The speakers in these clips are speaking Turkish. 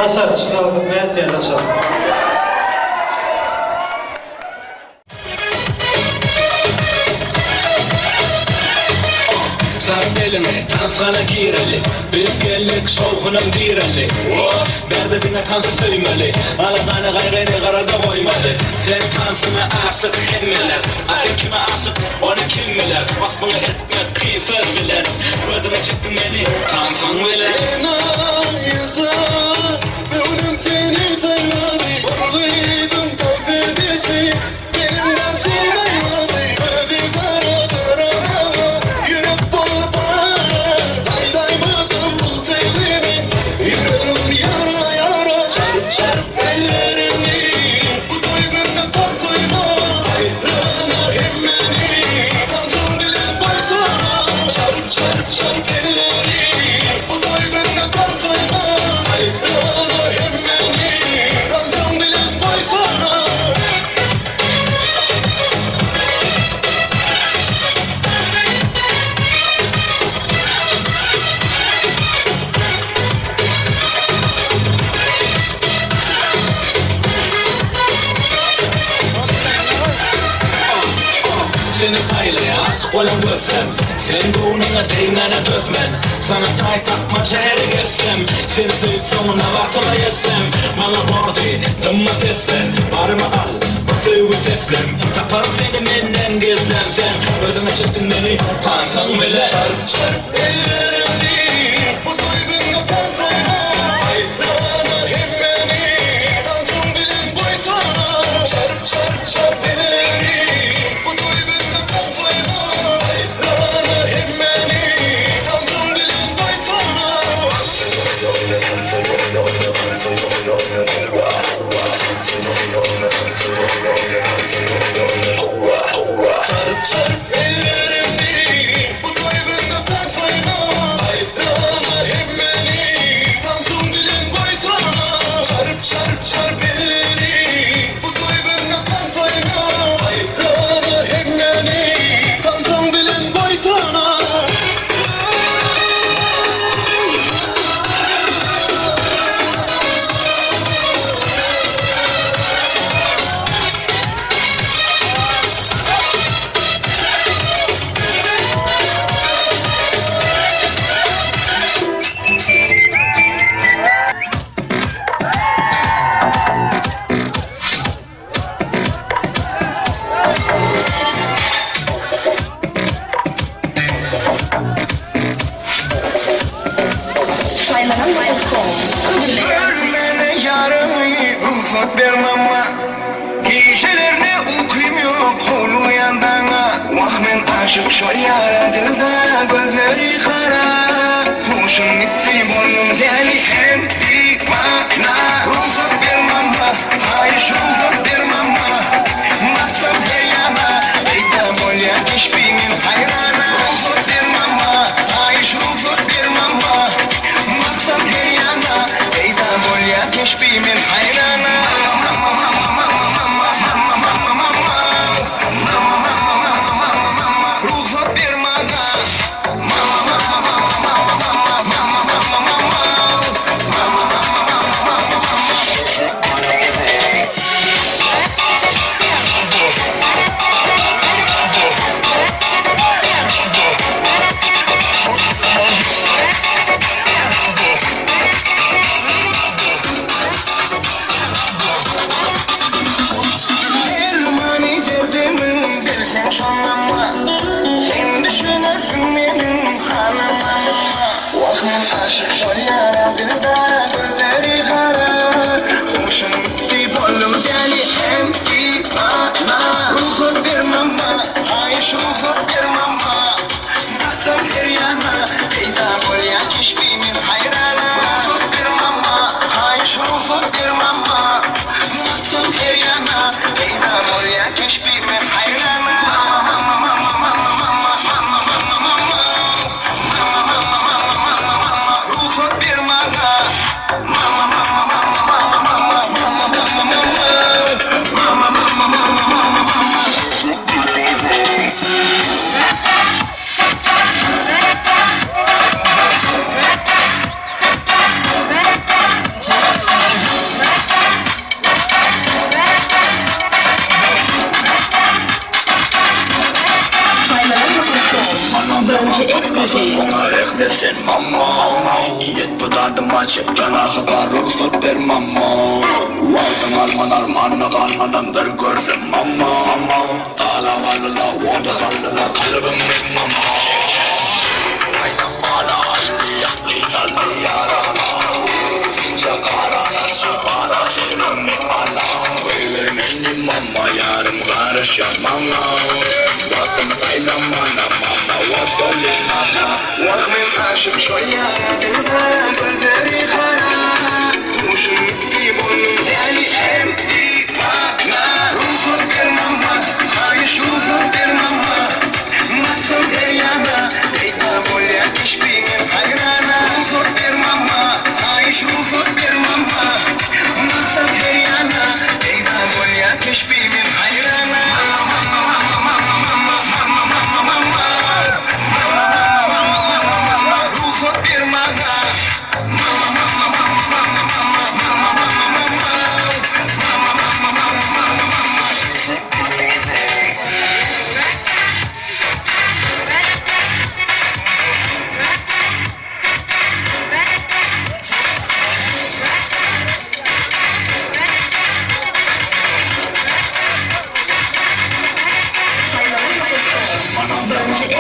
Taşar çıkartıp ne diye taşar. Elime tanfana gireli Bizgellik soğukuna direli Berdedine tansı söymeli Alagana gayreni karada koymalı Sen tansına aşık hemmeler Ay kime aşık onu kim biler Vakfını etmek kıyfet bilen Gözüne çıktın beni tansan bilen İnan yüzü Gönlüm seni tayladı Orluyydum tavzedişi Benimden soğuymadı Ödü kara kara Yürek bol para Daydaymadım bu sevdiğimi Yüreğim yara yara Çarp çarp ellerini Bu duygunda tatlıyma Yanar hep beni Tansın bilen baksana Çarp çarp çarp aşık olan göfem. Sen doğununa değmene döfmen. Sana tay takmaca her geçsem. Seni sevip sonuna vatıma yetsem. Bana vardı dımma seslen. Barımı al bu sevgi seslem. Taparım seni menden gizlensem. Ödüme çıktın beni tansan bile. Çarp çarp ellerimdi bu duygunla tansana. Ayranlar hem beni tansın bilin boyutana. Çarp çarp çarp ellerimdi bu duygunla tansana. Ayranlar hem beni tansın bilin boyutana. Çarp çarp ellerimdi bu duygunla tansana. Ayranlar hem beni tansın bilin boyutana. Çarp çarp çarp ellerimdi bu duygunla tansana. Ayranlar hem beni tansın bilin boyutana. Görmene yarımı ufak bir mama. Gecelerine uykum yok kolu yandana. Vahmin aşık şol yara dilda gözleri kara. Hoşum gitti boynum deli hem divana. Ufak bir mama, hayış ufak bir mama. Maksam her yana, eyda bol ya kişbinin hayrana. Ufak bir mama, hayış ufak bir mama. Maksam her yana, eyda bol ya kişbinin hayrana. Ruhsat bir mana. Elmani derdimi bilsen şanlama. Sen düşünürsün benim hanıma. Vahmin aşık şol yara dilda gözleri kara. Hoşum gitti boynum deli hem divana. Ruhum bir mama, hayış ruhum bir mama. Baksam her yana, eyda bol ya kişbimin hayrana. Ruhum bir mama, hayış ruhum bir mama. Baksam her yana, eyda bol ya kişbimin hayrana. Ruhum bir mama. Bence ekskluziv. Ona eklesin mama. Yet budadım açıp yanası karır süper mama. Vardın alman armanla kalmanındır görsün mama. Dağla varlıla orada kallıla kalbim bir mama. Aynen bana halli yaklı talli yarana. Finca kara saçı bana senin bir bana. Benim mama yarım karış yapmana. Vaktim saylam bana mama. Vaktim mama. Vahmin aşık şol yara dilda gözleri kara. Hoşum gitti boynum deli hem divana. Ruhum bir mama, hayış ruhum bir mama. Maksam her yana, eyda bol ya kişbinin hayrana. Ruhum bir mama, hayış ruhum bir mama. Maksam her yana, eyda bol ya kişbinin hayrana. Ruhum bir mana.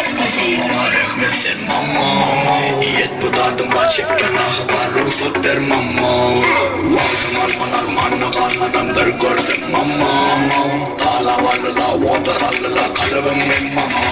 Exclusive. Ona rahmet sen mamma Yet bu dadıma çek yanası var ruhsat ver mamma Vardım alman armanla kalmadan bir görsem mamma Dağla varlıla, vada sallıla kalbim min mamma